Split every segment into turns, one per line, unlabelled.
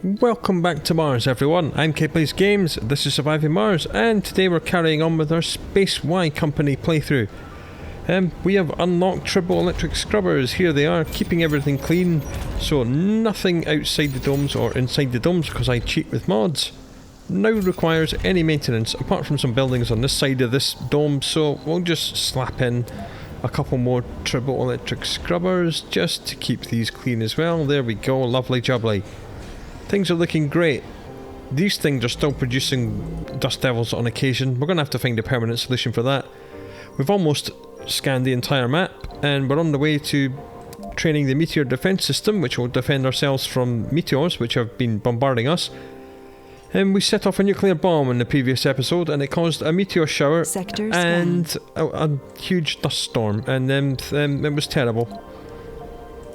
Welcome back to Mars, everyone. I'm Plays Games, this is Surviving Mars, and today we're carrying on with our SpaceY company playthrough. We have unlocked turbo-electric scrubbers. Here they are, keeping everything clean, so nothing outside the domes or inside the domes, because I cheat with mods, now requires any maintenance, apart from some buildings on this side of this dome, so we'll just slap in a couple more turbo-electric scrubbers, just to keep these clean as well. There we go, lovely jubbly. Things are looking great. These things are still producing dust devils on occasion. We're going to have to find a permanent solution for that. We've almost scanned the entire map, and we're on the way to training the meteor defense system, which will defend ourselves from meteors which have been bombarding us. And we set off a nuclear bomb in the previous episode, and it caused a meteor shower and a huge dust storm, and it was terrible.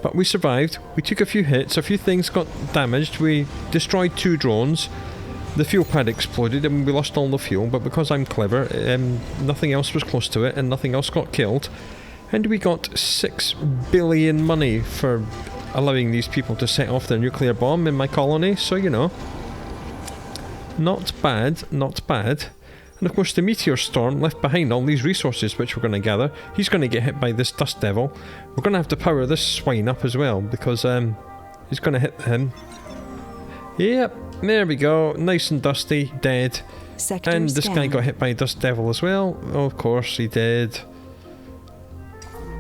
But we survived. We took a few hits, a few things got damaged, we destroyed 2 drones, the fuel pad exploded and we lost all the fuel, but because I'm clever, nothing else was close to it and nothing else got killed. And we got 6 billion money for allowing these people to set off their nuclear bomb in my colony, so you know. Not bad, not bad. And of course the meteor storm left behind all these resources which we're going to gather. He's going to get hit by this dust devil. We're going to have to power this swine up as well, because he's going to hit him. Yep, there we go. Nice and dusty, dead. And this guy got hit by a dust devil as well. Oh, of course he did.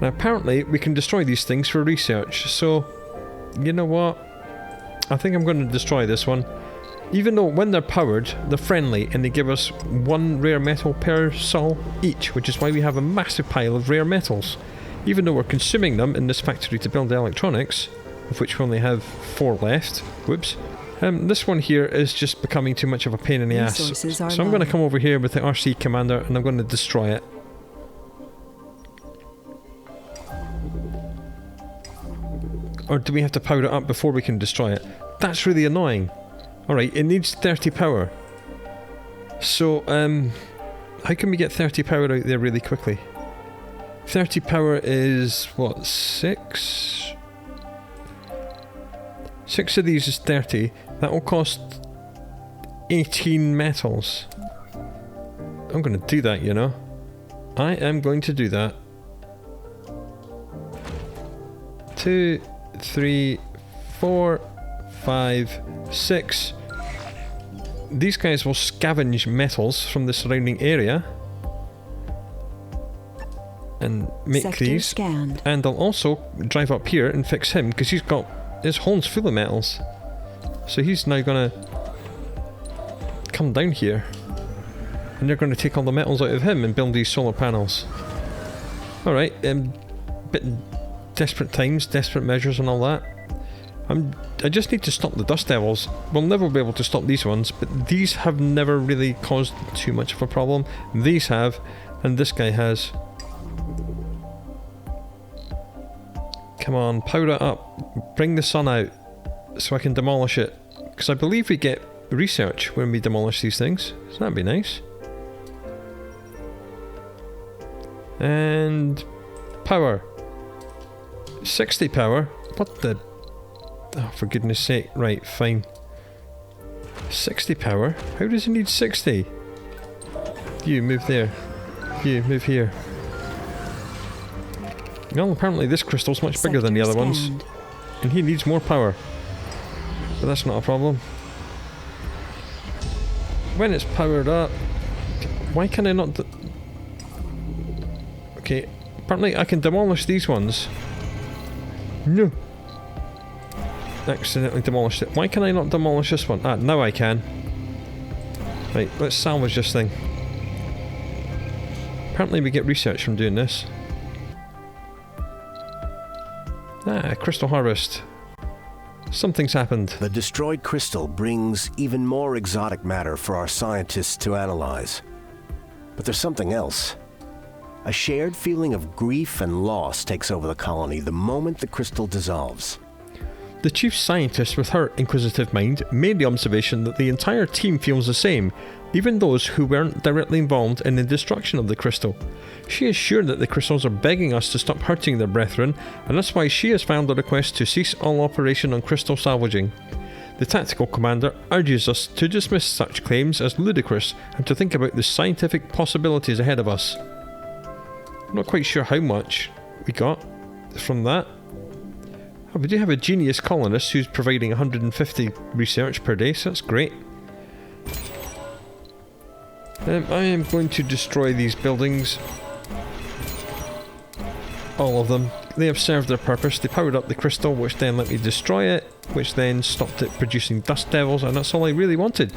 Now apparently we can destroy these things for research, so you know what? I think I'm going to destroy this one. Even though when they're powered, they're friendly and they give us 1 rare metal per sol each, which is why we have a massive pile of rare metals. Even though we're consuming them in this factory to build the electronics, of which we only have 4 left. Whoops. This one here is just becoming too much of a pain in the ass. So I'm going to come over here with the RC commander and I'm going to destroy it. Or do we have to power it up before we can destroy it? That's really annoying. Alright, it needs 30 power. So, how can we get 30 power out there really quickly? 30 power is, what, 6? 6 of these is 30. That will cost 18 metals. I'm going to do that, you know. I am going to do that. 2, 3, 4, 5, 6. These guys will scavenge metals from the surrounding area and make Sector these scanned. And I'll also drive up here and fix him because he's got his hole's full of metals, so he's now gonna come down here and they're going to take all the metals out of him and build these solar panels. Alright, bit desperate times, desperate measures and all that. I just need to stop the dust devils. We'll never be able to stop these ones, but these have never really caused too much of a problem. These have, and this guy has. Come on, power it up. Bring the sun out so I can demolish it. Because I believe we get research when we demolish these things. So that'd be nice. And power. 60 power. What the... Oh, for goodness sake. Right, fine. 60 power? How does he need 60? You, move there. You, move here. Well, apparently this crystal's much bigger than the other ones. And he needs more power. But that's not a problem. When it's powered up... Why can I not... Okay, apparently I can demolish these ones. No. Accidentally demolished it. Why can I not demolish this one? Ah, now I can. Right, let's salvage this thing. Apparently we get research from doing this. Ah, crystal harvest. Something's happened.
The destroyed crystal brings even more exotic matter for our scientists to analyze. But there's something else. A shared feeling of grief and loss takes over the colony the moment the crystal dissolves.
The chief scientist, with her inquisitive mind, made the observation that the entire team feels the same, even those who weren't directly involved in the destruction of the crystal. She is sure that the crystals are begging us to stop hurting their brethren, and that's why she has filed a request to cease all operation on crystal salvaging. The tactical commander urges us to dismiss such claims as ludicrous and to think about the scientific possibilities ahead of us. I'm not quite sure how much we got from that. Oh, we do have a genius colonist who's providing 150 research per day, so that's great. I am going to destroy these buildings. All of them. They have served their purpose. They powered up the crystal, which then let me destroy it, which then stopped it producing dust devils, and that's all I really wanted.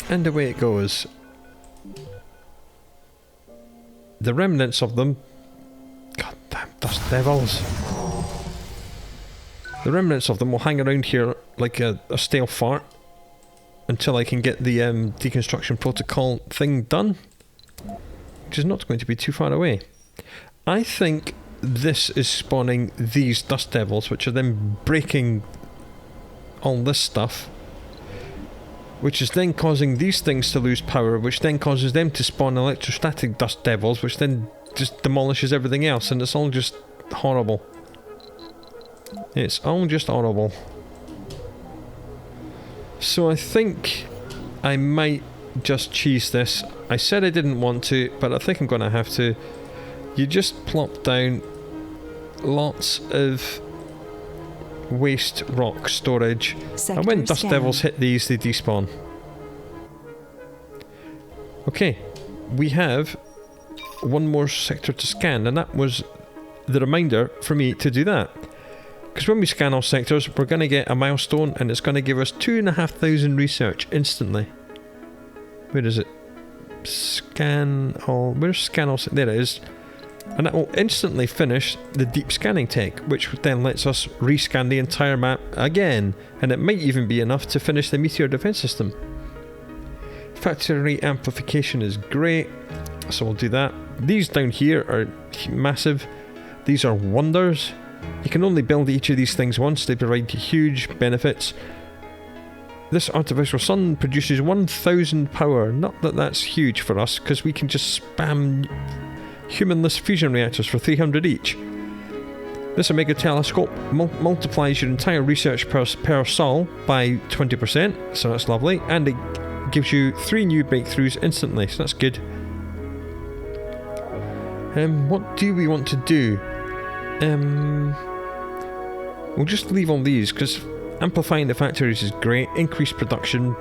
And away it goes. The remnants of them... Goddamn dust devils. The remnants of them will hang around here like a stale fart until I can get the deconstruction protocol thing done, which is not going to be too far away. I think this is spawning these dust devils, which are then breaking all this stuff, which is then causing these things to lose power, which then causes them to spawn electrostatic dust devils, which then just demolishes everything else, and it's all just horrible. It's all just horrible. So I think I might just cheese this. I said I didn't want to, but I think I'm going to have to. You just plop down lots of waste rock storage, and when dust devils hit these, they despawn. Okay, we have one more sector to scan, and that was the reminder for me to do that. Because when we scan all sectors, we're going to get a milestone, and it's going to give us 2,500 research instantly. Where is it? Scan all... Where's scan all... There it is. And that will instantly finish the deep scanning tech, which then lets us rescan the entire map again, and it might even be enough to finish the meteor defense system. Factory amplification is great, so we'll do that. These down here are massive. These are wonders. You can only build each of these things once. They provide huge benefits. This artificial sun produces 1,000 power. Not that that's huge for us, because we can just spam humanless fusion reactors for 300 each. This Omega telescope multiplies your entire research per sol by 20%, so that's lovely, and it gives you 3 new breakthroughs instantly, so that's good. What do we want to do? We'll just leave all these, because amplifying the factories is great. Increased production,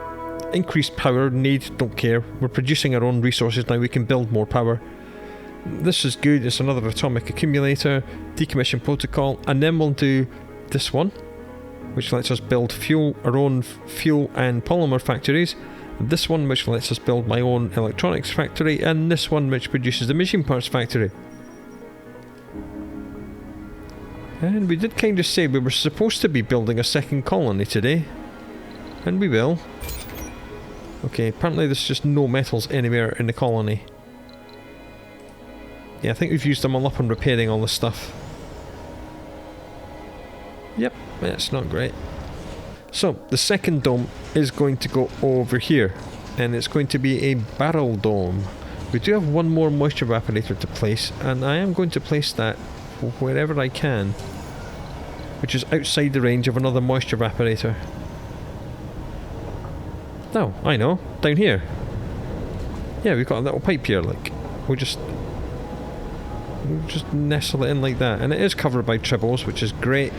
increased power, don't care. We're producing our own resources now, we can build more power. This is good, it's another atomic accumulator, decommission protocol, and then we'll do this one, which lets us build our own fuel and polymer factories, this one which lets us build my own electronics factory, and this one which produces the machine parts factory. And we did kind of say we were supposed to be building a second colony today, and we will. Okay, apparently there's just no metals anywhere in the colony. Yeah, I think we've used them all up on repairing all this stuff. Yep, that's not great. So, the second dome is going to go over here, and it's going to be a barrel dome. We do have one more moisture evaporator to place, and I am going to place that wherever I can, which is outside the range of another moisture evaporator. Oh, I know, down here. Yeah, we've got a little pipe here, like, we'll just nestle it in like that, and it is covered by tribbles, which is great.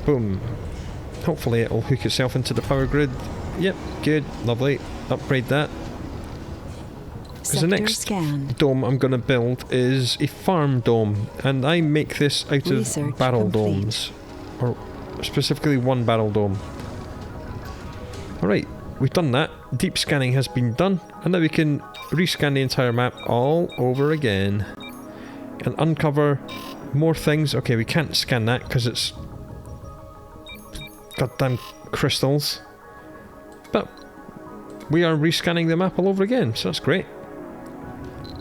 Boom. Hopefully it'll hook itself into the power grid. Yep, good, lovely. Upgrade that. Because the next dome I'm going to build is a farm dome, and I make this out of barrel domes, or specifically one barrel dome. Alright, we've done that. Deep scanning has been done, and now we can rescan the entire map all over again and uncover more things. Okay, we can't scan that because it's goddamn crystals, but we are rescanning the map all over again, so that's great.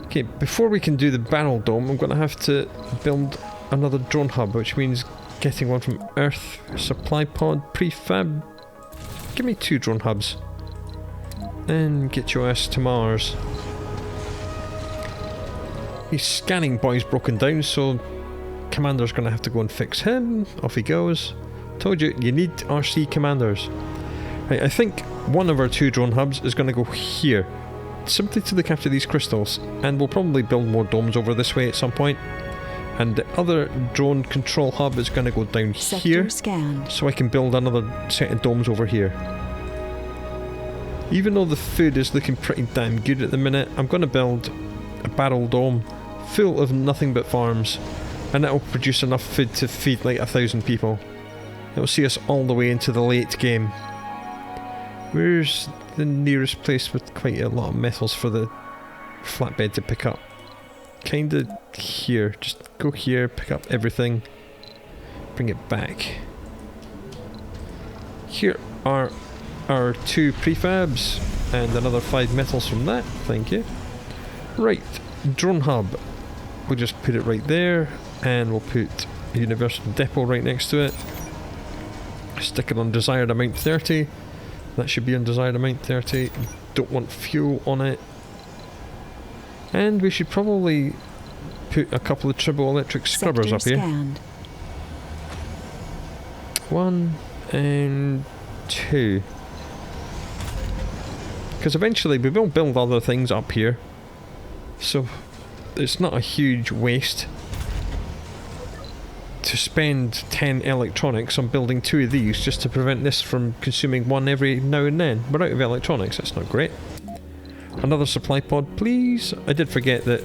Okay, before we can do the barrel dome, I'm going to have to build another drone hub, which means getting one from Earth, supply pod, prefab. Give me 2 drone hubs. And get your ass to Mars. His scanning boy's broken down, so commander's going to have to go and fix him. Off he goes. Told you, you need RC commanders. Right, I think one of our 2 drone hubs is going to go here, simply to look after these crystals, and we'll probably build more domes over this way at some point. And the other drone control hub is going to go down here, so I can build another set of domes over here. Even though the food is looking pretty damn good at the minute, I'm going to build a barrel dome full of nothing but farms, and that'll produce enough food to feed like 1,000 people. It'll see us all the way into the late game. Where's the nearest place with quite a lot of metals for the flatbed to pick up? Kinda here. Just go here, pick up everything, bring it back. Here are our 2 prefabs and another 5 metals from that. Thank you. Right, drone hub. We'll just put it right there, and we'll put a universal depot right next to it. Stick it on desired amount 30. That should be on desired amount 30. Don't want fuel on it. And we should probably put a couple of turboelectric scrubbers up here. 1 and 2. Because eventually we will build other things up here. So it's not a huge waste to spend 10 electronics on building 2 of these just to prevent this from consuming 1 every now and then. We're out of electronics, that's not great. Another supply pod, please. I did forget that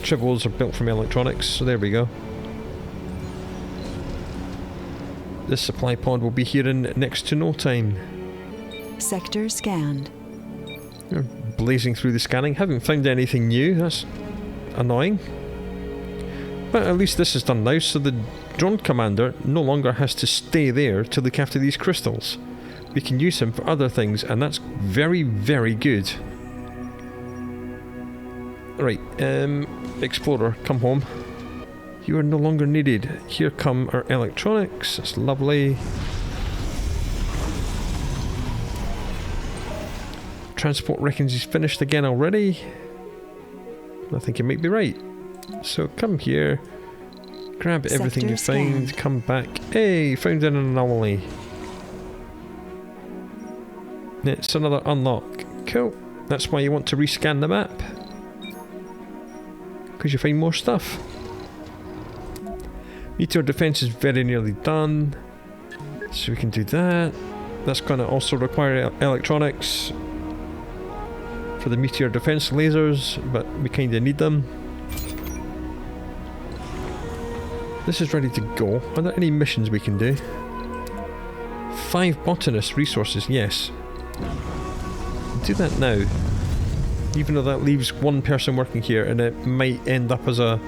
tribbles are built from electronics, so there we go. This supply pod will be here in next to no time.
Sector scanned.
We're blazing through the scanning, haven't found anything new, that's annoying. But at least this is done now, so the drone commander no longer has to stay there to look after these crystals. We can use him for other things, and that's very, very good. Right, Explorer, come home. You are no longer needed. Here come our electronics, it's lovely. Transport reckons he's finished again already. I think he might be right. So come here, grab everything you find, come back. Hey, found an anomaly. It's another unlock. Cool. That's why you want to rescan the map. Because you find more stuff. Meteor defense is very nearly done. So we can do that. That's going to also require electronics for the meteor defense lasers, but we kind of need them. This is ready to go. Are there any missions we can do? 5 botanist resources, yes. Do that now. Even though that leaves 1 person working here, and it might end up as a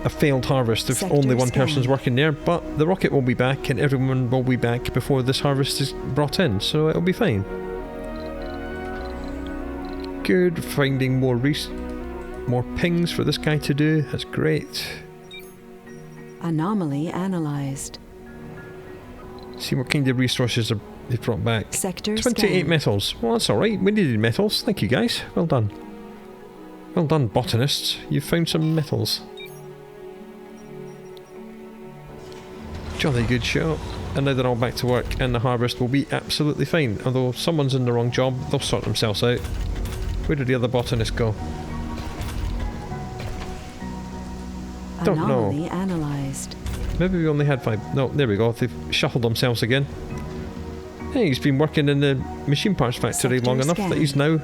failed harvest if only 1 person's working there, but the rocket will be back and everyone will be back before this harvest is brought in, so it'll be fine. Good, finding more pings for this guy to do, that's great.
Anomaly analyzed.
See what kind of resources they've brought back.
Sector
28
scan.
metals. Well, that's alright. We needed metals. Thank you, guys. Well done. Well done, botanists. You've found some metals. Jolly good show. And now they're all back to work, and the harvest will be absolutely fine. Although if someone's in the wrong job, they'll sort themselves out. Where did the other botanist go? Don't
Anomaly
know.
Analyzed.
Maybe we only had 5. No, there we go. They've shuffled themselves again. Hey, he's been working in the machine parts factory
Sector
long enough
scan.
that he's now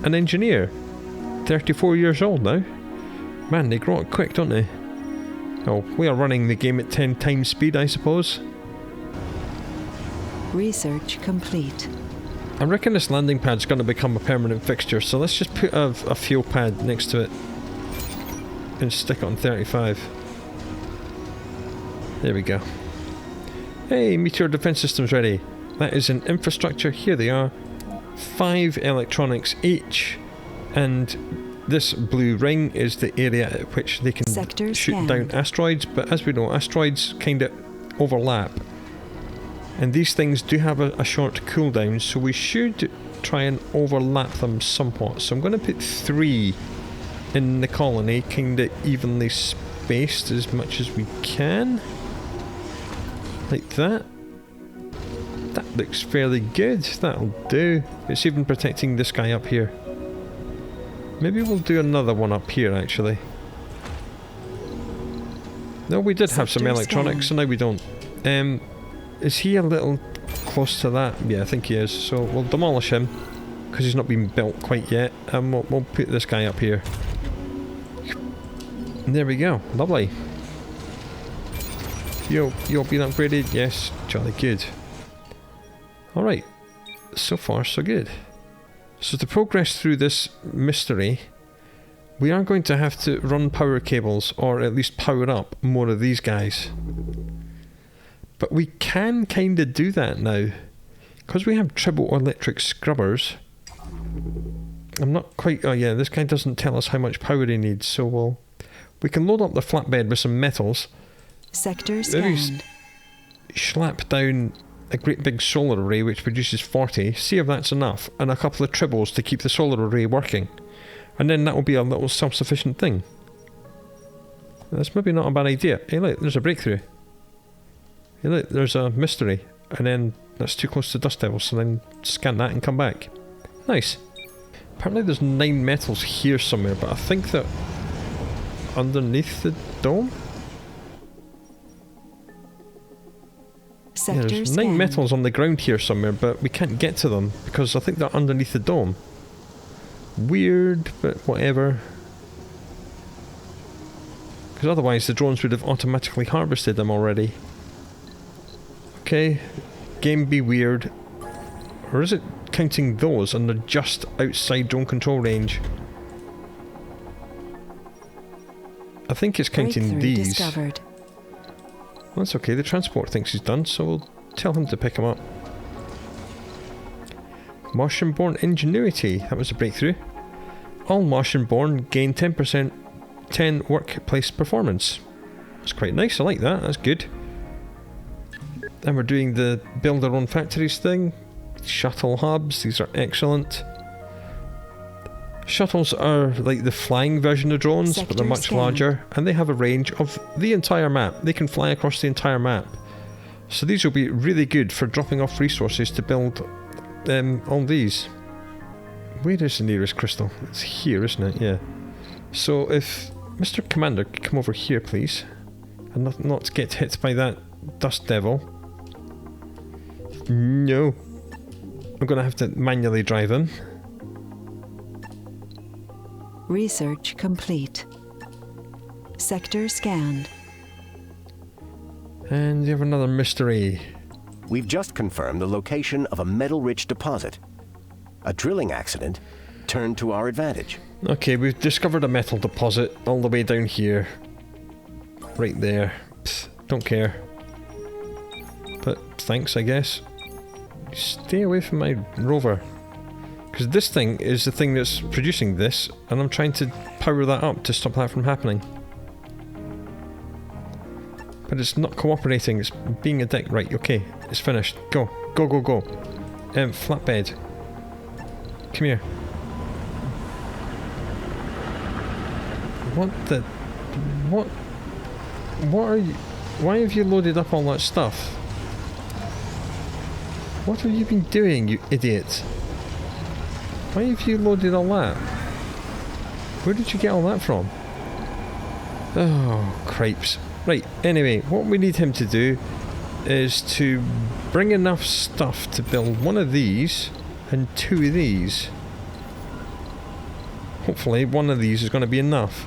an engineer. 34 years old now. Man, they grow up quick, don't they? Oh, we are running the game at 10 times speed, I suppose.
Research complete.
I reckon this landing pad's going to become a permanent fixture, so let's just put a fuel pad next to it and stick it on 35. There we go. Hey, meteor defense system's ready. That is an infrastructure. Here they are. 5 electronics each, and this blue ring is the area at which they can
Sector
shoot
scanned.
down asteroids, but as we know, asteroids kind of overlap. And these things do have a short cooldown, so we should try and overlap them somewhat. So I'm going to put 3 in the colony, kind of evenly spaced. spaced as much as we can. Like that. That looks fairly good. That'll do. It's even protecting this guy up here. Maybe we'll do another one up here, actually. No, we did have some electronics, so now we don't. Is he a little close to that? Yeah, I think he is. So we'll demolish him, because he's not been built quite yet. And we'll put this guy up here. And there we go. Lovely. You're being upgraded? Yes. Jolly good. Alright. So far, so good. So to progress through this mystery, we are going to have to run power cables, or at least power up more of these guys. But we can kind of do that now. Because we have triple electric scrubbers. I'm not quite... Oh yeah, this guy doesn't tell us how much power he needs, so we can load up the flatbed with some metals.
Sector scanned.
Slap down a great big solar array which produces 40, see if that's enough, and a couple of tribbles to keep the solar array working. And then that will be a little self-sufficient thing. That's maybe not a bad idea. Hey look, there's a breakthrough. Hey look, there's a mystery. And then that's too close to Dust Devil, so then scan that and come back. Nice. Apparently there's 9 metals here somewhere, but I think that underneath the dome? Yeah, there's 9 metals on the ground here somewhere, but we can't get to them because I think they're underneath the dome. Weird, but whatever. Because otherwise the drones would have automatically harvested them already. Okay, game be weird. Or is it counting those and they're just outside drone control range? I think it's counting these.
Discovered.
Well, that's okay, the transport thinks he's done, so we'll tell him to pick him up. Martian-born ingenuity, that was a breakthrough. All Martian-born gain 10% 10 workplace performance. That's quite nice, I like that, that's good. Then we're doing the build our own factories thing. Shuttle hubs, these are excellent. Shuttles are like the flying version of drones, but they're much larger, and they have a range of the entire map. They can fly across the entire map. So these will be really good for dropping off resources to build all these. Where is the nearest crystal? It's here, isn't it? Yeah. So if Mr. Commander could come over here, please, and not get hit by that dust devil. No. I'm going to have to manually drive him.
Research complete. Sector scanned.
And you have another mystery.
We've just confirmed the location of a metal-rich deposit. A drilling accident turned to our advantage.
Okay, we've discovered a metal deposit all the way down here. Right there. Psst, don't care. But thanks, I guess. Stay away from my rover. Because this thing is the thing that's producing this, and I'm trying to power that up to stop that from happening. But it's not cooperating, it's being a dick. Right, okay, it's finished. Go, go, go, go. Flatbed. Come here. What the... What are you... Why have you loaded up all that stuff? What have you been doing, you idiot? Why have you loaded all that? Where did you get all that from? Oh, cripes. Right, anyway, what we need him to do is to bring enough stuff to build one of these and 2 of these. Hopefully one of these is going to be enough.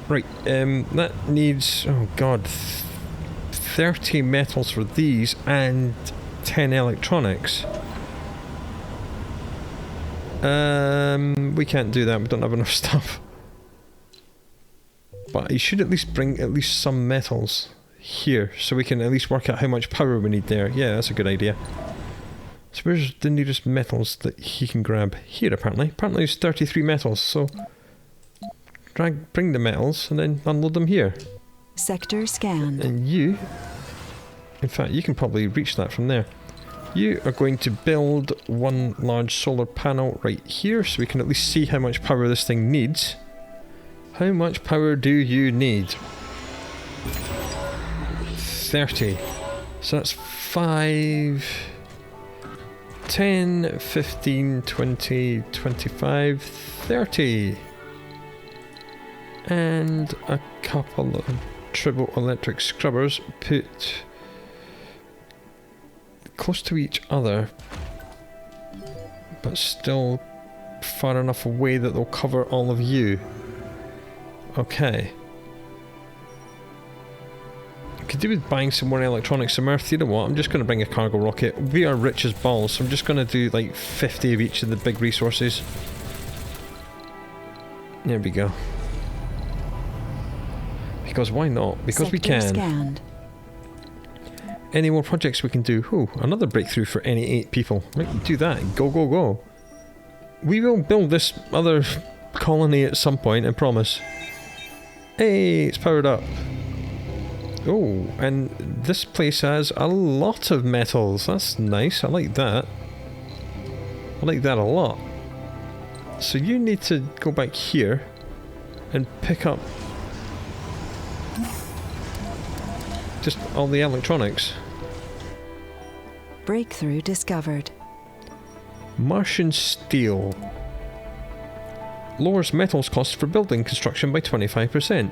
Right, that needs, oh god, 30 metals for these and 10 electronics. We can't do that, we don't have enough stuff. But he should at least bring at least some metals here, so we can at least work out how much power we need there. Yeah, that's a good idea. So where's the nearest metals that he can grab? Here, apparently. Apparently there's 33 metals, so bring the metals and then unload them here.
Sector scanned.
And you, in fact, you can probably reach that from there. You are going to build one large solar panel right here, so we can at least see how much power this thing needs. How much power do you need? 30. So that's 5, 10, 15, 20, 25, 30. And a couple of turbo electric scrubbers put close to each other, but still far enough away that they'll cover all of you. Okay. Could do with buying some more electronics from Earth. You know what? I'm just going to bring a cargo rocket. We are rich as balls, so I'm just going to do like 50 of each of the big resources. There we go. Because why not? Because we can.
Scanned.
Any more projects we can do? Ooh, another breakthrough for any 8 people. Right, do that. Go, go, go. We will build this other colony at some point, I promise. Hey, it's powered up. Oh, and this place has a lot of metals. That's nice. I like that. I like that a lot. So you need to go back here and pick up just all the electronics.
Breakthrough discovered.
Martian steel. Lowers metals cost for building construction by 25%.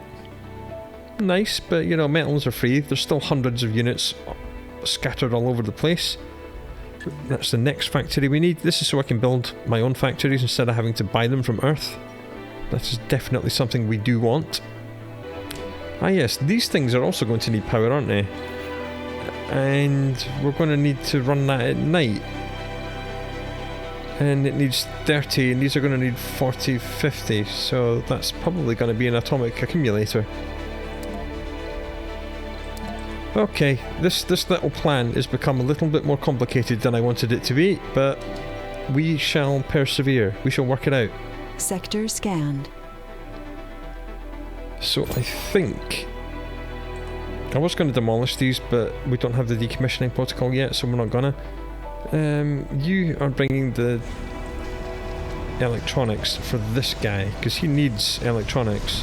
Nice, but you know, metals are free. There's still hundreds of units scattered all over the place. That's the next factory we need. This is so I can build my own factories instead of having to buy them from Earth. That is definitely something we do want. Ah yes, these things are also going to need power, aren't they? And we're going to need to run that at night. And it needs 30, and these are going to need 40, 50, so that's probably going to be an atomic accumulator. Okay, this little plan has become a little bit more complicated than I wanted it to be, but we shall persevere. We shall work it out.
Sector scanned.
So I think I was going to demolish these, but we don't have the decommissioning protocol yet, so we're not gonna. You are bringing the electronics for this guy, because he needs electronics.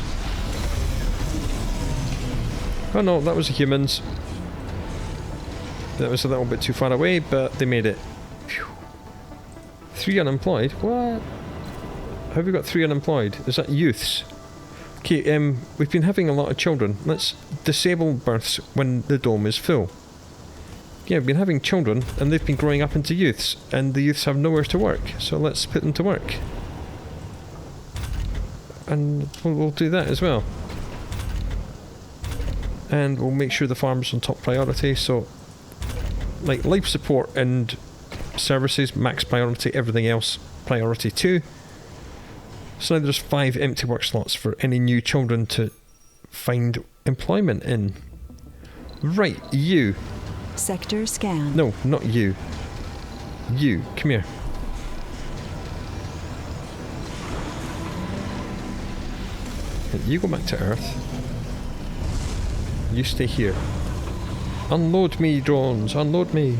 Oh no, that was the humans. That was a little bit too far away, but they made it. Phew. 3 unemployed? What? How have we got 3 unemployed? Is that youths? Okay, we've been having a lot of children. Let's disable births when the dome is full. Yeah, we've been having children, and they've been growing up into youths, and the youths have nowhere to work, so let's put them to work. And we'll do that as well. And we'll make sure the farm's on top priority, so like life support and services, max priority, everything else priority 2. So now there's 5 empty work slots for any new children to find employment in. Right, you.
Sector scan.
No, not you. You, come here. You go back to Earth. You stay here. Unload me, drones, unload me.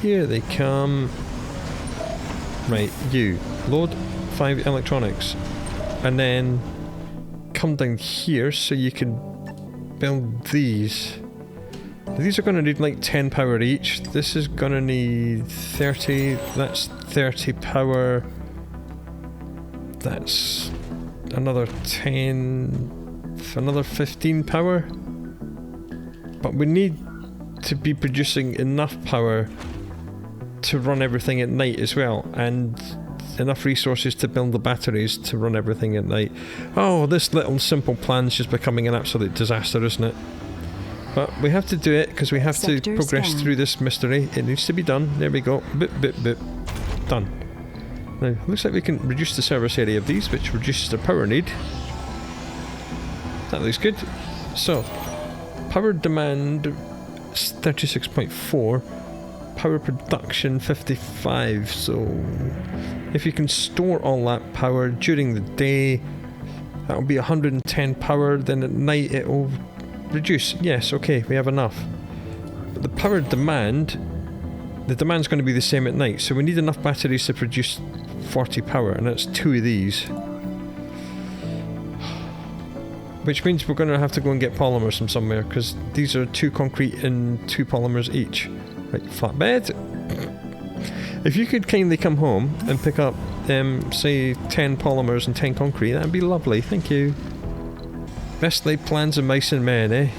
Here they come. Right, you. Load 5 electronics. And then come down here so you can build these. These are going to need like 10 power each. This is going to need 30. That's 30 power. That's another 10. Another 15 power. But we need to be producing enough power to run everything at night as well, and enough resources to build the batteries to run everything at night. Oh, this little simple plan's just becoming an absolute disaster, isn't it? But we have to do it because we have to progress through this mystery. It needs to be done. There we go. Boop, boop, boop. Done. Now, looks like we can reduce the service area of these, which reduces their power need. That looks good. So, power demand 36.4. Power production 55, so if you can store all that power during the day, that'll be 110 power, then at night it will reduce. Yes, okay, we have enough. But the power demand, the demand's going to be the same at night, so we need enough batteries to produce 40 power, and that's 2 of these. Which means we're going to have to go and get polymers from somewhere, because these are 2 concrete and 2 polymers each. Right, flatbed. If you could kindly come home and pick up, say, 10 polymers and 10 concrete, that'd be lovely, thank you. Best laid plans of mice and men, eh?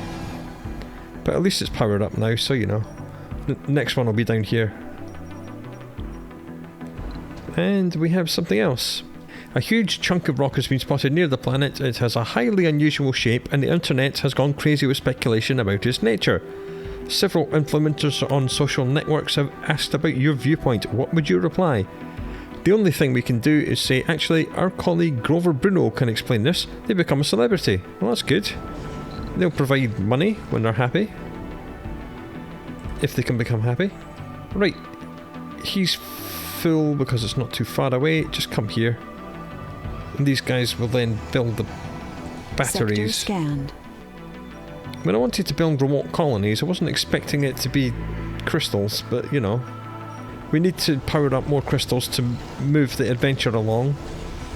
But at least it's powered up now, so you know. Next one will be down here. And we have something else. A huge chunk of rock has been spotted near the planet. It has a highly unusual shape, and the internet has gone crazy with speculation about its nature. Several influencers on social networks have asked about your viewpoint. What would you reply? The only thing we can do is say, actually, our colleague Grover Bruno can explain this. They become a celebrity. Well, that's good. They'll provide money when they're happy. If they can become happy. Right. He's full because it's not too far away. Just come here. And these guys will then build the batteries.
Sector scanned.
When I wanted to build remote colonies, I wasn't expecting it to be crystals, but you know. We need to power up more crystals to move the adventure along,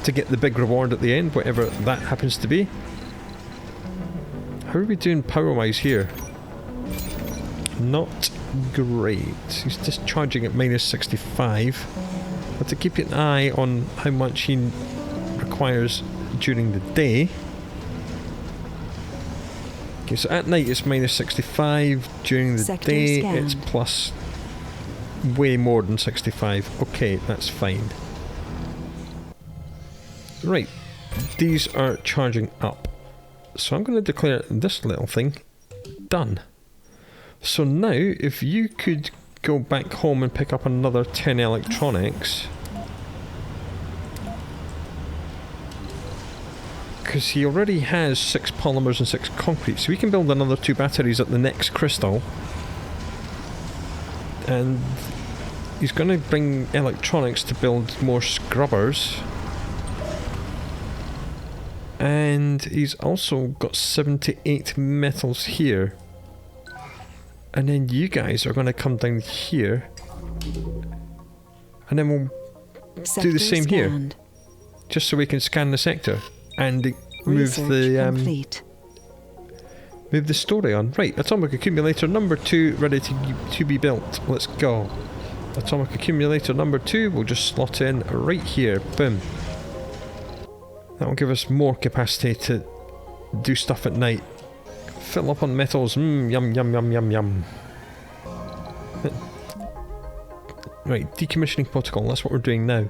to get the big reward at the end, whatever that happens to be. How are we doing power-wise here? Not great. He's discharging at minus 65. But to keep an eye on how much he requires during the day. Okay, so at night it's minus 65. During the
Sector
day
scanned.
it's plus way more than 65. Okay, that's fine. Right. These are charging up. So I'm going to declare this little thing done. So now, if you could go back home and pick up another 10 electronics, because he already has 6 polymers and 6 concrete, so we can build another 2 batteries at the next crystal. And he's going to bring electronics to build more scrubbers. And he's also got 78 metals here. And then you guys are going to come down here. And then we'll do the same
scanned.
here. Just so we can scan the sector. And move
Research complete.
move the story on. Right, atomic accumulator number 2 ready to be built. Let's go. Atomic accumulator number 2 will just slot in right here. Boom. That will give us more capacity to do stuff at night. Fill up on metals. Yum, yum, yum, yum, yum. Right, decommissioning protocol. That's what we're doing now.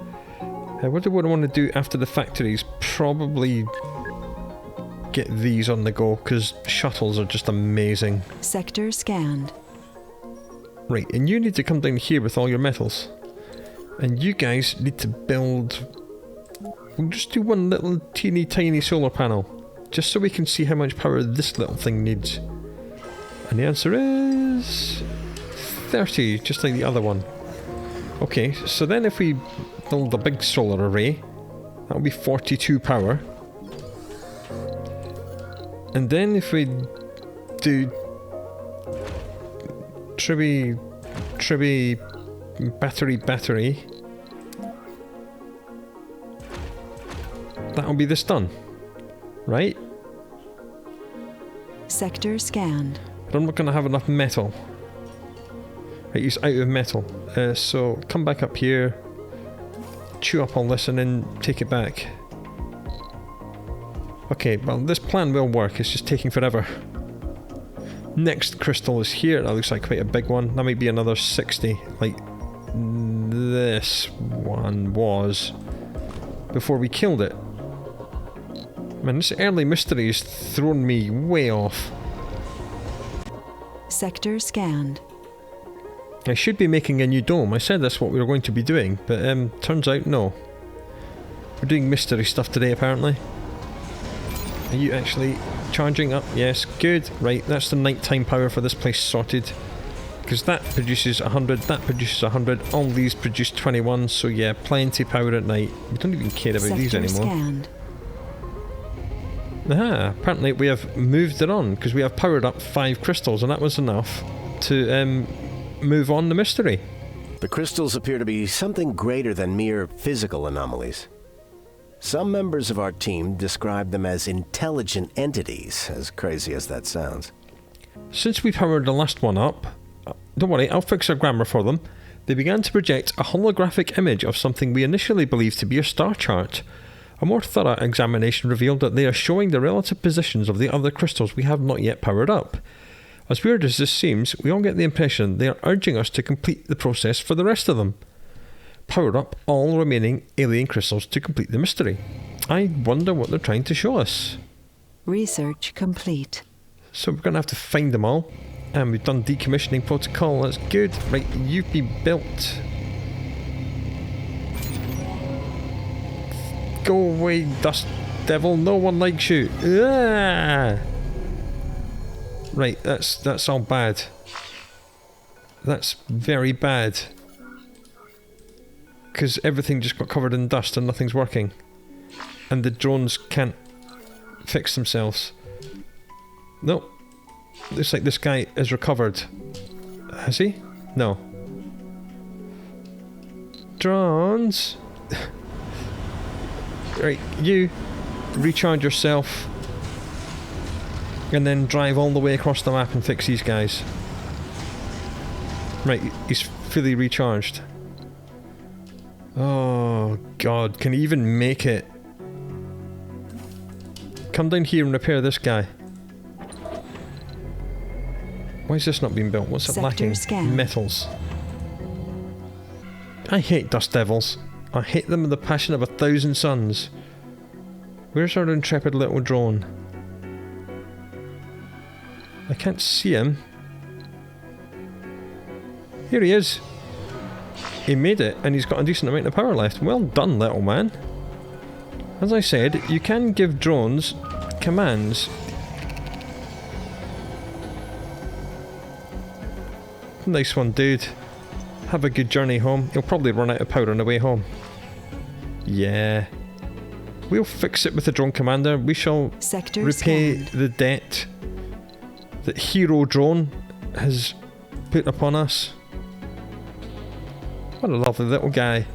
What do I want to do after the factories? Probably get these on the go, because shuttles are just amazing.
Sector scanned.
Right, and you need to come down here with all your metals. And you guys need to build... We'll just do one little teeny tiny solar panel, just so we can see how much power this little thing needs. And the answer is... 30, just like the other one. Okay, so then if we build a big solar array, that'll be 42 power. And then if we do Tribby battery, that'll be this done, right?
Sector scanned.
But I'm not going to have enough metal. Right, he's out of metal. So come back up here, chew up all this and then take it back. Okay, well this plan will work, it's just taking forever. Next crystal is here, that looks like quite a big one. That might be another 60, like this one was before we killed it. Man, this early mystery has thrown me way off.
Sector scanned.
I should be making a new dome. I said that's what we were going to be doing, but turns out no. We're doing mystery stuff today apparently. Are you actually charging up? Yes, good. Right, that's the nighttime power for this place sorted. Because that produces 100, that produces 100, all these produce 21, so yeah, plenty power at night. We don't even care about these anymore.
Scanned.
Aha, apparently we have moved it on, because we have powered up 5 crystals, and that was enough to move on the mystery.
The crystals appear to be something greater than mere physical anomalies. Some members of our team describe them as intelligent entities, as crazy as that sounds.
Since we powered the last one up, don't worry, I'll fix our grammar for them. They began to project a holographic image of something we initially believed to be a star chart. A more thorough examination revealed that they are showing the relative positions of the other crystals we have not yet powered up. As weird as this seems, we all get the impression they are urging us to complete the process for the rest of them. Power up all remaining alien crystals to complete the mystery. I wonder what they're trying to show us.
Research complete.
So we're going to have to find them all. And we've done decommissioning protocol, that's good. Right, you've been built. Go away, dust devil, no one likes you. Ah! Right, that's all bad. That's very bad. Because everything just got covered in dust and nothing's working. And the drones can't fix themselves. No. Looks like this guy has recovered. Has he? No. Drones! Right, you recharge yourself and then drive all the way across the map and fix these guys. Right, he's fully recharged. Oh god, can he even make it? Come down here and repair this guy. Why is this not being built? What's it lacking?
Scan.
Metals. I hate dust devils. I hate them with the passion of 1,000 suns. Where's our intrepid little drone? I can't see him. Here he is. He made it and he's got a decent amount of power left. Well done, little man. As I said, you can give drones commands. Nice one, dude. Have a good journey home. He'll probably run out of power on the way home. Yeah. We'll fix it with the drone commander. We shall
Sector
repay
scanned.
the debt that Hero Drone has put upon us. What a lovely little guy.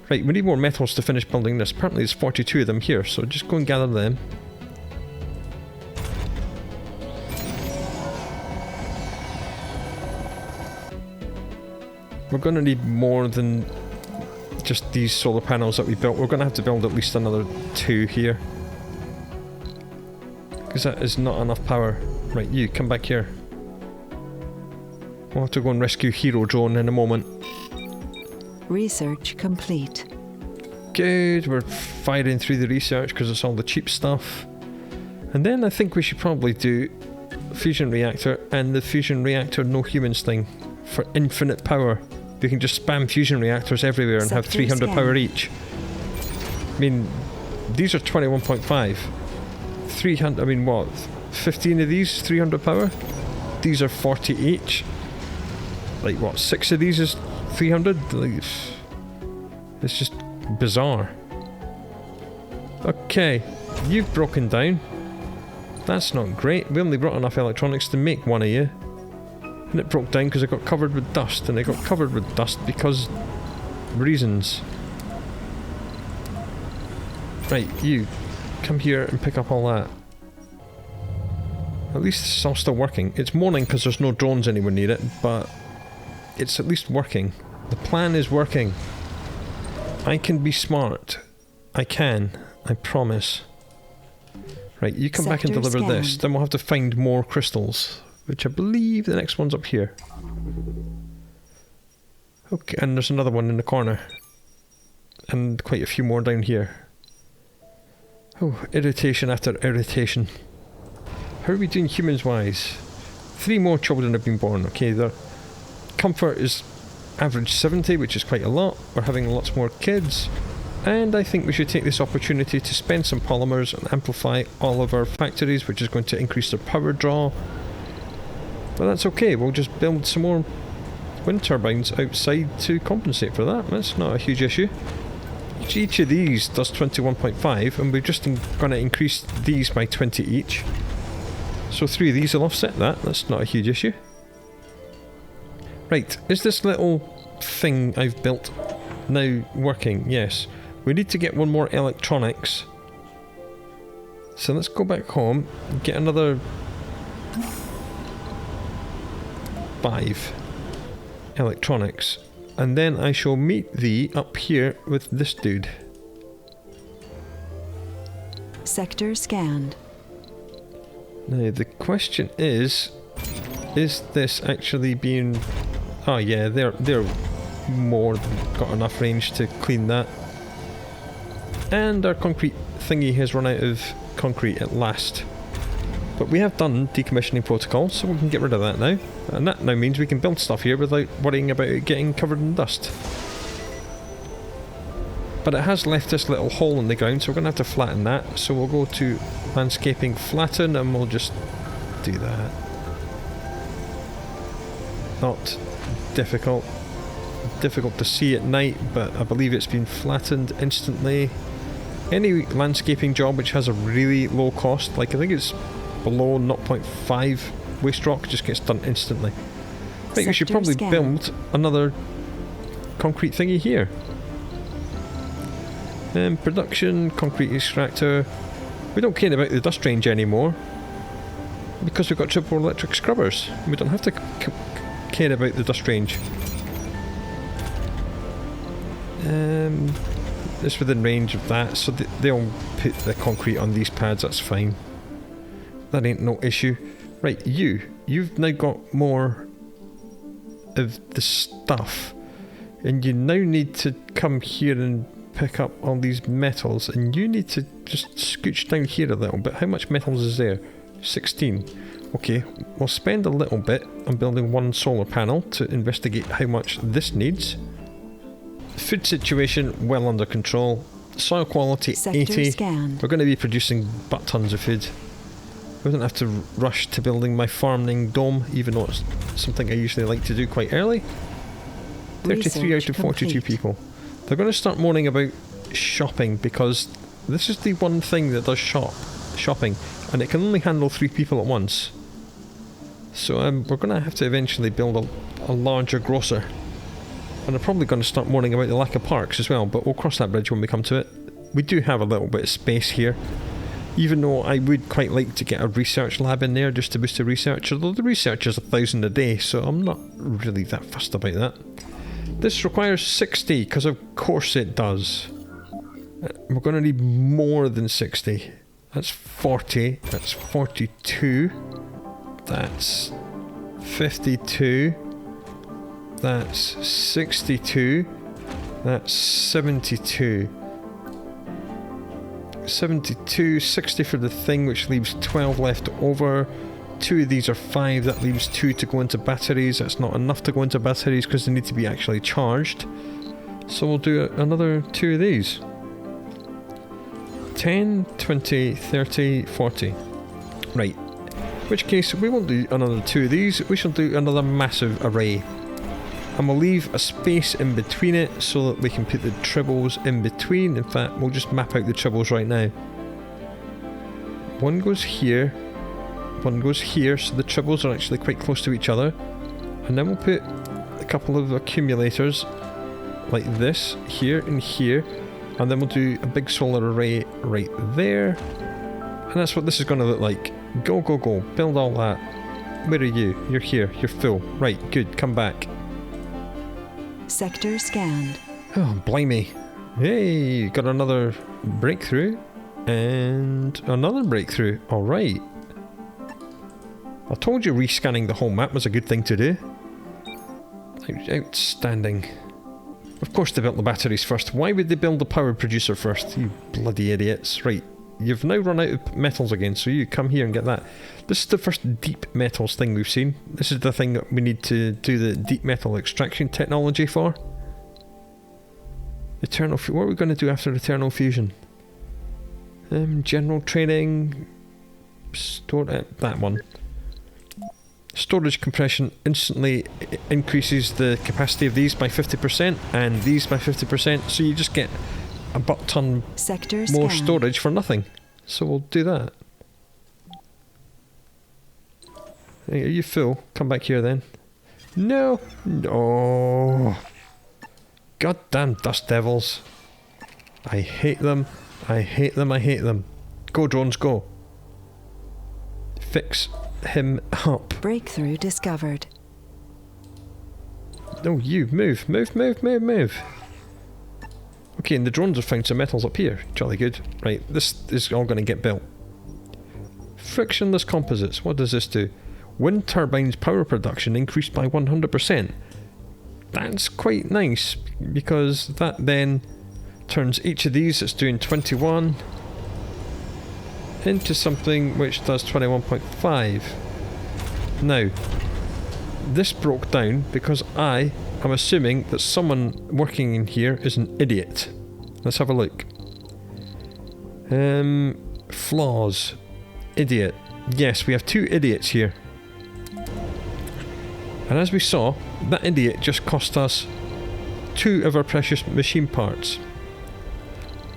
Right, we need more metals to finish building this. Apparently there's 42 of them here, so just go and gather them. We're going to need more than just these solar panels that we built. We're going to have to build at least another 2 here. Because that is not enough power. Right, you, come back here. We'll have to go and rescue Hero Drone in a moment.
Research complete.
Good, we're firing through the research because it's all the cheap stuff. And then I think we should probably do fusion reactor and the fusion reactor no humans thing for infinite power. We can just spam fusion reactors everywhere and have
Sector
300
scan.
power each. I mean, these are 21.5. 300, I mean what, 15 of these, 300 power? These are 40 each. Like what, 6 of these is 300? Like, it's just bizarre. Okay, you've broken down. That's not great. We only brought enough electronics to make one of you. And it broke down because it got covered with dust. And it got covered with dust because... reasons. Right, you. Come here and pick up all that. At least it's all still working. It's morning because there's no drones anywhere near it, but... it's at least working. The plan is working. I can be smart. I can. I promise. Right, you come back and
Sector
deliver this.
scanned.
Then we'll have to find more crystals. Which I believe the next one's up here. Okay, and there's another one in the corner. And quite a few more down here. Oh, irritation after irritation. How are we doing humans-wise? 3 more children have been born. Okay, their comfort is average 70, which is quite a lot. We're having lots more kids. And I think we should take this opportunity to spend some polymers and amplify all of our factories, which is going to increase their power draw. But that's okay, we'll just build some more wind turbines outside to compensate for that. That's not a huge issue. Each of these does 21.5 and we're just going to increase these by 20 each. So 3 of these will offset that, that's not a huge issue. Right, is this little thing I've built now working? Yes. we need to get one more electronics. So let's go back home, get another 5 electronics, and then I shall meet thee up here with this dude.
Sector scanned.
Now the question is this actually being... Oh yeah, they're more than got enough range to clean that. And our concrete thingy has run out of concrete at last. But we have done decommissioning protocols, so we can get rid of that now. And that now means we can build stuff here without worrying about it getting covered in dust. But it has left this little hole in the ground, so we're going to have to flatten that. So we'll go to landscaping flatten and we'll just do that. Not difficult. Difficult to see at night, but I believe it's been flattened instantly. Any landscaping job which has a really low cost, like I think it's below 0.5 waste rock, just gets done instantly. I think we should probably build another concrete thingy here. Production, concrete extractor. We don't care about the dust range anymore because we've got triple electric scrubbers. We don't have to care about the dust range. It's within range of that, so they'll put the concrete on these pads, that's fine. That ain't no issue. Right, you've now got more of the stuff, and you now need to come here and pick up all these metals, and you need to just scooch down here a little bit. How much metals is there? 16. Okay, we'll spend a little bit on building one solar panel to investigate how much this needs. Food situation well under control. Soil quality
Sector
80.
scanned.
We're going to be producing butt tons of food. We don't have to rush to building my farming dome, even though it's something I usually like to do quite early. 33 out of 42 people. They're going to start moaning about shopping because this is the one thing that does shopping, and it can only handle 3 people at once. So we're going to have to eventually build a larger grocer. And they're probably going to start moaning about the lack of parks as well, but we'll cross that bridge when we come to it. We do have a little bit of space here, even though I would quite like to get a research lab in there just to boost the research, although the research is 1,000 a day, so I'm not really that fussed about that. This requires 60, because of course it does. We're going to need more than 60. That's 40, that's 42, that's 52, that's 62, that's 72. 72, 60 for the thing, which leaves 12 left over. 2 of these are 5, that leaves 2 to go into batteries. That's not enough to go into batteries because they need to be actually charged. So we'll do another 2 of these. 10, 20, 30, 40. Right. In which case, we won't do another 2 of these, we shall do another massive array. And we'll leave a space in between it so that we can put the tribbles in between. In fact, we'll just map out the tribbles right now. One goes here, one goes here, so the tribbles are actually quite close to each other. And then we'll put a couple of accumulators like this, here and here. And then we'll do a big solar array right there. And that's what this is going to look like. Go, go, go. Build all that. Where are you? You're here. You're full. Right, good. Come back.
Sector scanned.
Oh, blimey. Hey, got another breakthrough. And another breakthrough. Alright. I told you rescanning the whole map was a good thing to do. Outstanding. Of course they built the batteries first. Why would they build the power producer first? You bloody idiots. Right. You've now run out of metals again, so you come here and get that. This is the first deep metals thing we've seen. This is the thing that we need to do the deep metal extraction technology for. Eternal... What are we going to do after Eternal Fusion? General training... that one. Storage compression instantly increases the capacity of these by 50% and these by 50%, so you just get a butt ton more storage for nothing. So we'll do that. Hey, are you full? Come back here then. No! No! Goddamn dust devils. I hate them. I hate them. I hate them. Go, drones, go. Fix him up.
Breakthrough discovered.
Oh, you. Move. Move, move, move, move. Okay, and the drones have found some metals up here. Jolly good. Right, this is all going to get built. Frictionless composites. What does this do? Wind turbines power production increased by 100%. That's quite nice, because that then turns each of these that's doing 21 into something which does 21.5. Now, this broke down because I am assuming that someone working in here is an idiot. Let's have a look. Flaws. Idiot. Yes, we have two idiots here. And as we saw, that idiot just cost us 2 of our precious machine parts.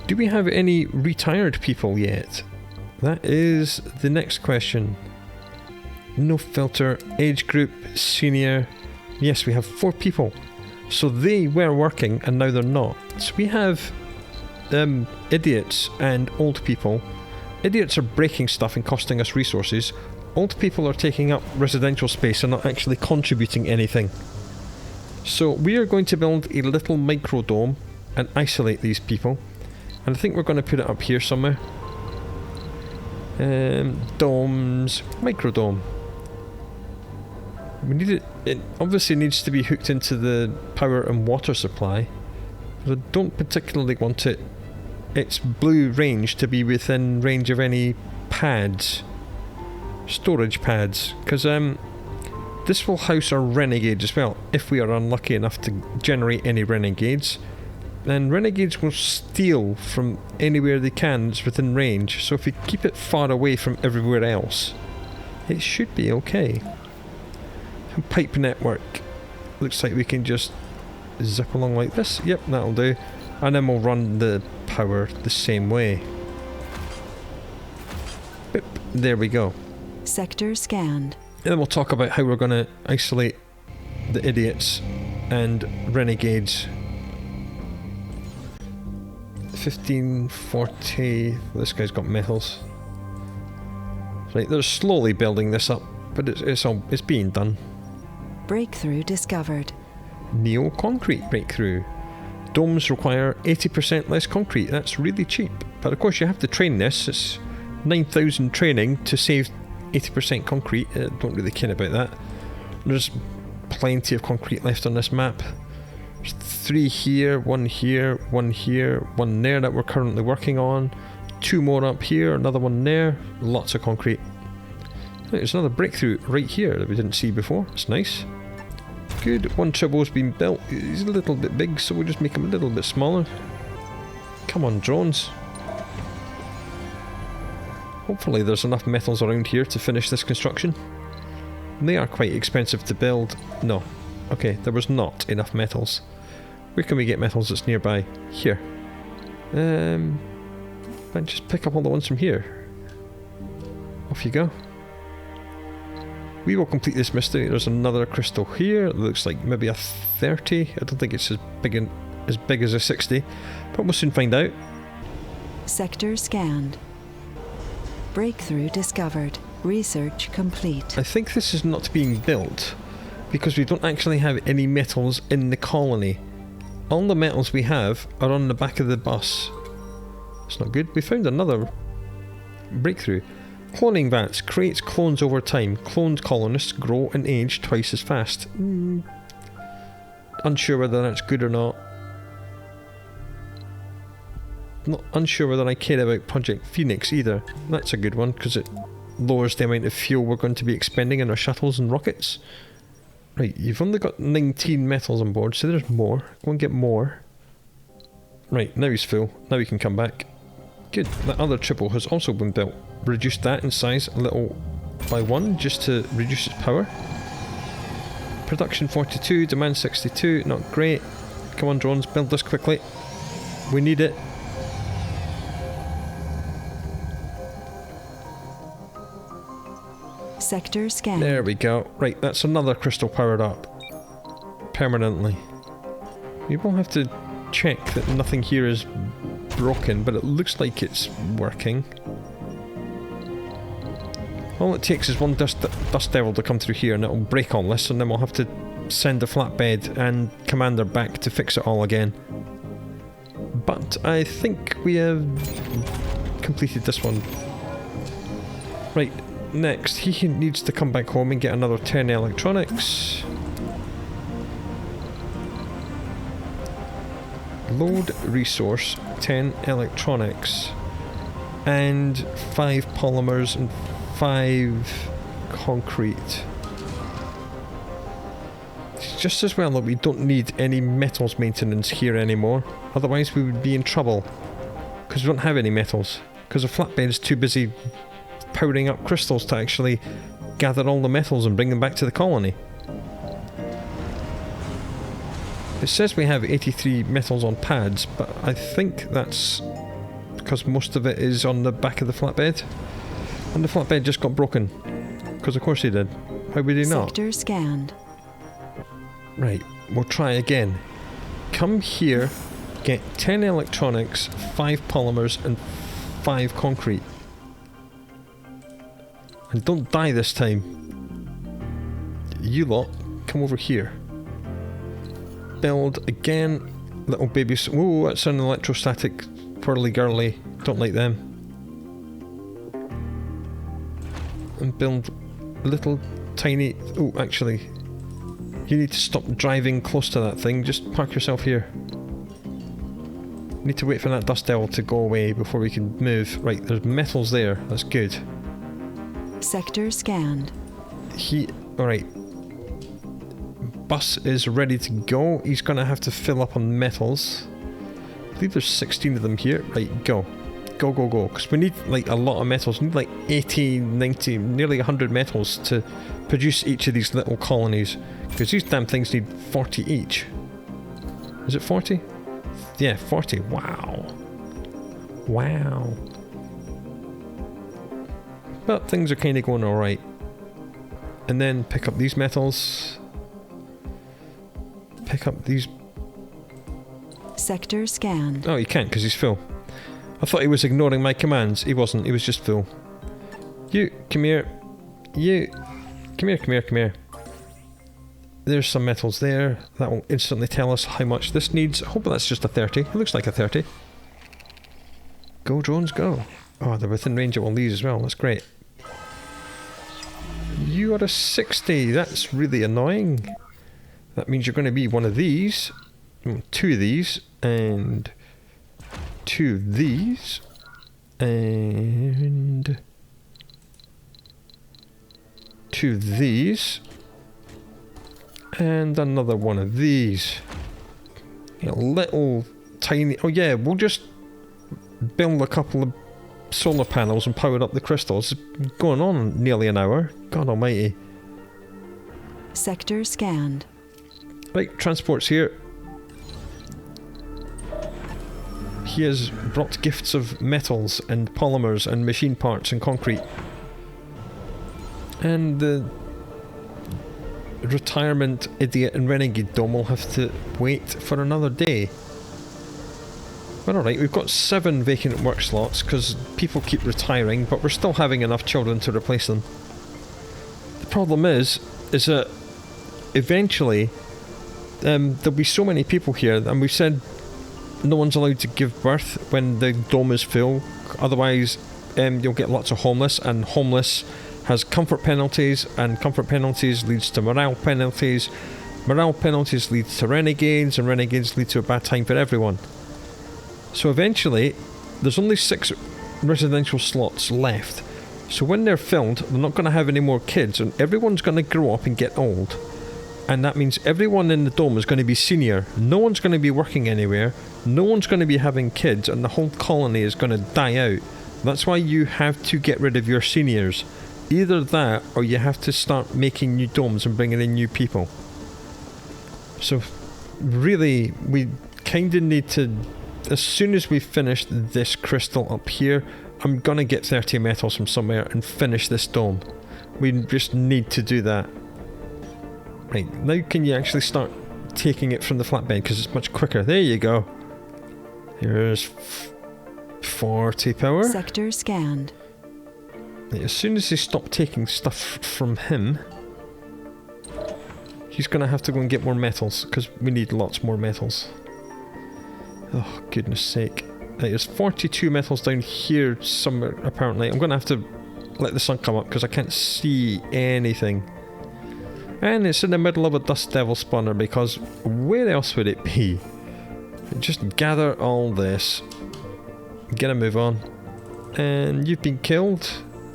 Do we have any retired people yet? That is the next question. No filter, age group, senior. Yes, we have 4 people. So they were working and now they're not. So we have idiots and old people. Idiots are breaking stuff and costing us resources. Old people are taking up residential space and not actually contributing anything. So we are going to build a little micro dome and isolate these people. And I think we're going to put it up here somewhere. Domes, micro dome. We need it. It obviously needs to be hooked into the power and water supply. But I don't particularly want its blue range to be within range of any pads. Storage pads, because this will house our renegades as well, if we are unlucky enough to generate any renegades. And renegades will steal from anywhere they can that's within range, so if we keep it far away from everywhere else, it should be okay. Pipe network. Looks like we can just zip along like this. Yep, that'll do. And then we'll run the power the same way. Boop. There we go.
Sector scanned.
And then we'll talk about how we're going to isolate the idiots and renegades. 1540. This guy's got metals. Right, they're slowly building this up, but it's being done.
Breakthrough discovered.
Neo-concrete breakthrough. Domes require 80% less concrete. That's really cheap. But of course you have to train this. It's 9,000 training to save 80% concrete. I don't really care about that. There's plenty of concrete left on this map. There's 3 here, 1 here, 1 here, 1 there that we're currently working on. 2 more up here, another one there. Lots of concrete. There's another breakthrough right here that we didn't see before. It's nice. Good. 1 turbo's been built. He's a little bit big, so we'll just make him a little bit smaller. Come on, drones. Hopefully there's enough metals around here to finish this construction. They are quite expensive to build. No. Okay, there was not enough metals. Where can we get metals that's nearby? Here. And just pick up all the ones from here. Off you go. We will complete this mystery. There's another crystal here. It looks like maybe a 30. I don't think it's as big as a 60. But we'll soon find out.
Sector scanned. Breakthrough discovered. Research complete.
I think this is not being built because we don't actually have any metals in the colony. All the metals we have are on the back of the bus. It's not good. We found another breakthrough. Cloning vats creates clones over time. Cloned colonists grow and age twice as fast. Unsure whether that's good or not. Not unsure whether I care about Project Phoenix either. That's a good one because it lowers the amount of fuel we're going to be expending in our shuttles and rockets. Right, you've only got 19 metals on board, so there's more. Go and get more. Right, now he's full. Now we can come back. Good. That other triple has also been built. Reduced that in size a little by 1 just to reduce its power. Production 42, demand 62. Not great. Come on, drones, build this quickly. We need it.
Sector scan.
There we go. Right, that's another crystal powered up. Permanently. We will have to check that nothing here is broken, but it looks like it's working. All it takes is one dust devil to come through here and it'll break all this, and then we'll have to send the flatbed and commander back to fix it all again. But I think we have completed this one. Right, next, he needs to come back home and get another 10 electronics. Load resource, 10 electronics, and 5 polymers and 5 concrete. It's just as well that we don't need any metals maintenance here anymore, otherwise we would be in trouble, because we don't have any metals, because the flatbed is too busy powering up crystals to actually gather all the metals and bring them back to the colony. It says we have 83 metals on pads, but I think that's because most of it is on the back of the flatbed. And the flatbed just got broken. Because of course he did. How would he not?
Sector scanned.
Right, we'll try again. Come here, get 10 electronics, 5 polymers and 5 concrete. And don't die this time. You lot, come over here. Build again, little babies. Whoa, that's an electrostatic twirly girly. Don't like them. And build little tiny. Oh, actually, you need to stop driving close to that thing. Just park yourself here. Need to wait for that dust devil to go away before we can move. Right, there's metals there. That's good.
Sector scanned.
Alright. Bus is ready to go. He's gonna have to fill up on metals. I believe there's 16 of them here. Right, go. Go, go, go. Because we need like a lot of metals. We need like 80, 90, nearly 100 metals to produce each of these little colonies. Because these damn things need 40 each. Is it 40? Yeah, 40. Wow. Wow. But things are kind of going alright. And then pick up these metals. Pick up these.
Sector scanned.
Oh, you can't because he's full. I thought he was ignoring my commands. He wasn't. He was just full. You, come here. You, come here, come here, come here. There's some metals there. That will instantly tell us how much this needs. I hope that's just a 30. It looks like a 30. Go, drones, go. Oh, they're within range of all these as well. That's great. You are a 60. That's really annoying. That means you're going to be one of these, 2 of these, and 2 of these, and 2 of these, and another one of these. A little tiny. Oh yeah, we'll just build a couple of solar panels and power up the crystals. It's going on nearly an hour. God almighty.
Sector scanned.
Right, transport's here. He has brought gifts of metals and polymers and machine parts and concrete. And the retirement idiot and renegade dome will have to wait for another day. But alright, we've got 7 vacant work slots because people keep retiring, but we're still having enough children to replace them. The problem is that eventually there'll be so many people here, and we've said no one's allowed to give birth when the dome is full, otherwise you'll get lots of homeless, and homeless has comfort penalties, and comfort penalties leads to morale penalties, morale penalties leads to renegades, and renegades lead to a bad time for everyone. So eventually there's only 6 residential slots left, so when they're filled they're not going to have any more kids, and everyone's going to grow up and get old. And that means everyone in the dome is going to be senior. No one's going to be working anywhere. No one's going to be having kids, and the whole colony is going to die out. That's why you have to get rid of your seniors. Either that, or you have to start making new domes and bringing in new people. So, really, we kind of need to... As soon as we finish this crystal up here, I'm going to get 30 metals from somewhere and finish this dome. We just need to do that. Right, now can you actually start taking it from the flatbed, because it's much quicker. There you go. Here's 40 power.
Sector scanned.
As soon as they stop taking stuff from him, he's going to have to go and get more metals, because we need lots more metals. Oh, goodness sake. There's 42 metals down here somewhere, apparently. I'm going to have to let the sun come up, because I can't see anything. And it's in the middle of a dust devil spawner, because where else would it be? Just gather all this. Get a move on. And you've been killed.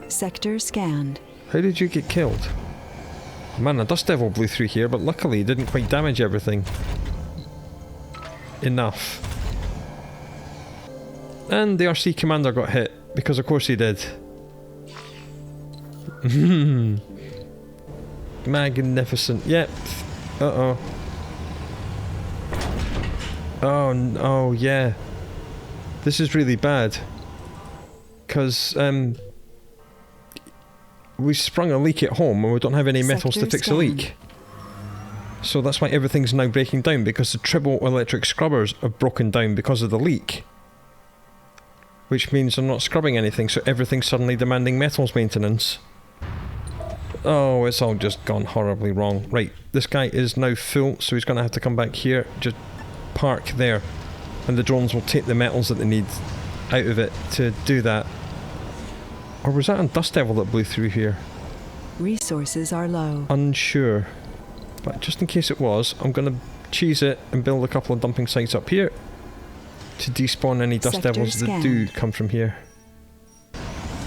Sector scanned.
How did you get killed? Man, a dust devil blew through here, but luckily it didn't quite damage everything. Enough. And the RC commander got hit, because of course he did. Magnificent. Yep. Uh-oh. Oh, yeah. This is really bad. Because, we sprung a leak at home and we don't have any metals to fix a leak. So that's why everything's now breaking down, because the triple electric scrubbers have broken down because of the leak. Which means they're not scrubbing anything, so everything's suddenly demanding metals maintenance. Oh, it's all just gone horribly wrong. Right, this guy is now full, so he's going to have to come back here. Just park there. And the drones will take the metals that they need out of it to do that. Or was that a dust devil that blew through here?
Resources are low.
Unsure. But just in case it was, I'm going to cheese it and build a couple of dumping sites up here to despawn any dust devils that do come from here.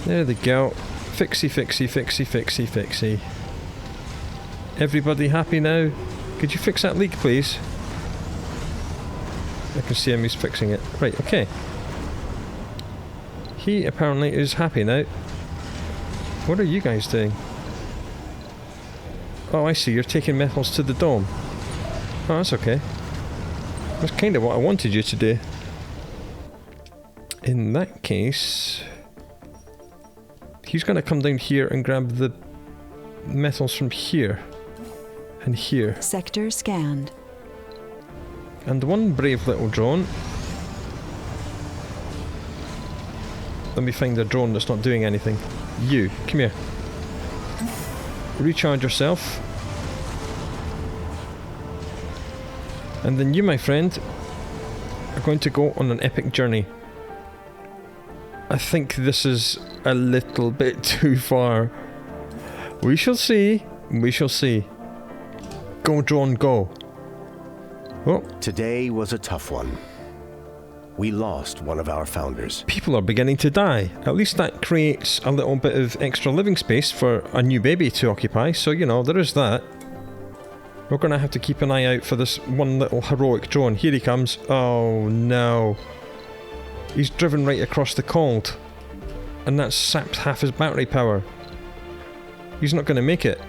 There they go. Fixie, fixie, fixie, fixie, fixie. Everybody happy now? Could you fix that leak, please? I can see him, he's fixing it. Right, okay. He apparently is happy now. What are you guys doing? Oh, I see, you're taking metals to the dome. Oh, that's okay. That's kind of what I wanted you to do. In that case, he's going to come down here and grab the metals from here and here.
Sector scanned.
And one brave little drone. Let me find a drone that's not doing anything. You, come here. Recharge yourself. And then you, my friend, are going to go on an epic journey. I think this is a little bit too far. We shall see. We shall see. Go, drone, go. Oh.
Today was a tough one. We lost one of our founders.
People are beginning to die. At least that creates a little bit of extra living space for a new baby to occupy, so you know, there is that. We're going to have to keep an eye out for this one little heroic drone. Here he comes. Oh no. He's driven right across the cold. And that's sapped half his battery power. He's not going to make it.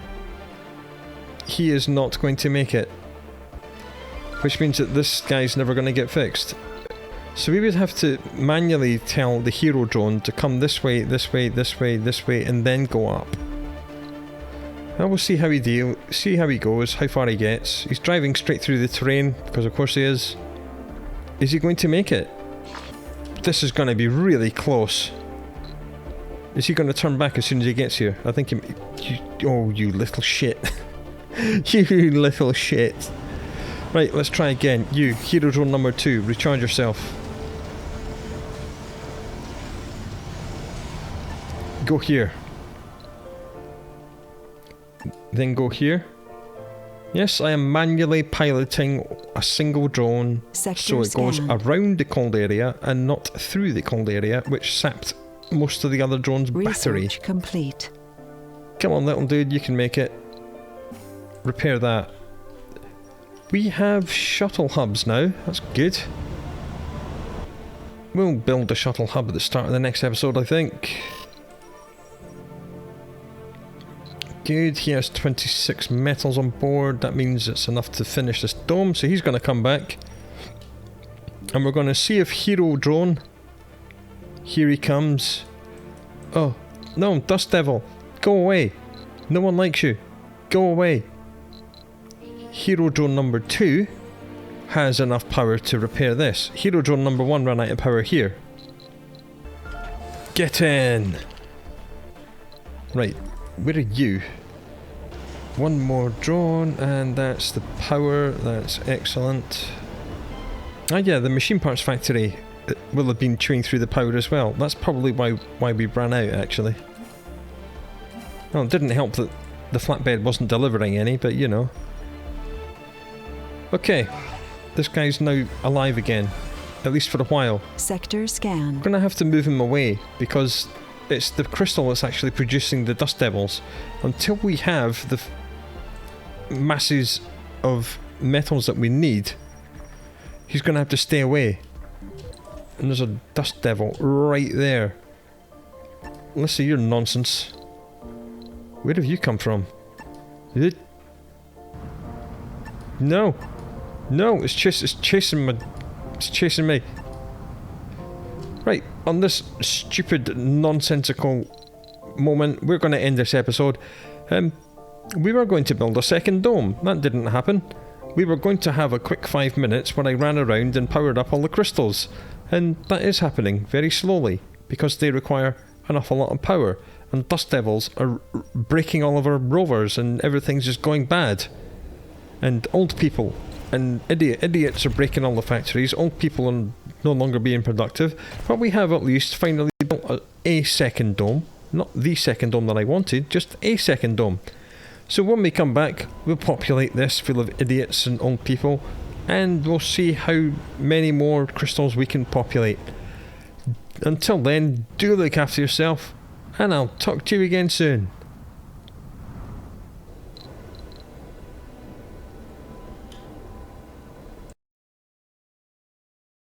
He is not going to make it. Which means that this guy's never going to get fixed. So we would have to manually tell the hero drone to come this way, this way, this way, this way, and then go up. And we'll see how he goes, how far he gets. He's driving straight through the terrain, because of course he is. Is he going to make it? This is going to be really close. Is he going to turn back as soon as he gets here? I think oh, you little shit. You little shit. Right, let's try again. You, hero drone number 2, recharge yourself. Go here. Then go here. Yes, I am manually piloting a single drone, so it goes around the cold area and not through the cold area, which sapped most of the other drone's battery.
Research complete.
Come on, little dude, you can make it. Repair that. We have shuttle hubs now. That's good. We'll build a shuttle hub at the start of the next episode, I think. Good, he has 26 metals on board. That means it's enough to finish this dome, so he's going to come back. And we're going to see if hero drone... Here he comes. Oh, no, dust devil. Go away. No one likes you. Go away. Hero drone number 2 has enough power to repair this. Hero drone number 1 ran out of power here. Get in! Right, where are you? One more drone, and that's the power. That's excellent. Ah yeah, the machine parts factory will have been chewing through the power as well. That's probably why we ran out, actually. Well, it didn't help that the flatbed wasn't delivering any, but you know. Okay, this guy's now alive again, at least for a while.
Sector scanned.
I'm gonna have to move him away because it's the crystal that's actually producing the dust devils. Until we have the masses of metals that we need, he's gonna have to stay away. And there's a dust devil right there. Let's see your nonsense. Where have you come from? No. No, it's chasing me. Right, on this stupid, nonsensical moment, we're going to end this episode. We were going to build a second dome. That didn't happen. We were going to have a quick 5 minutes when I ran around and powered up all the crystals. And that is happening very slowly, because they require an awful lot of power. And dust devils are breaking all of our rovers and everything's just going bad. And old people and idiots are breaking all the factories. Old people are no longer being productive. But we have at least finally built a second dome. Not the second dome that I wanted, just a second dome. So when we come back, we'll populate this full of idiots and old people. And we'll see how many more crystals we can populate. Until then, do look after yourself. And I'll talk to you again soon.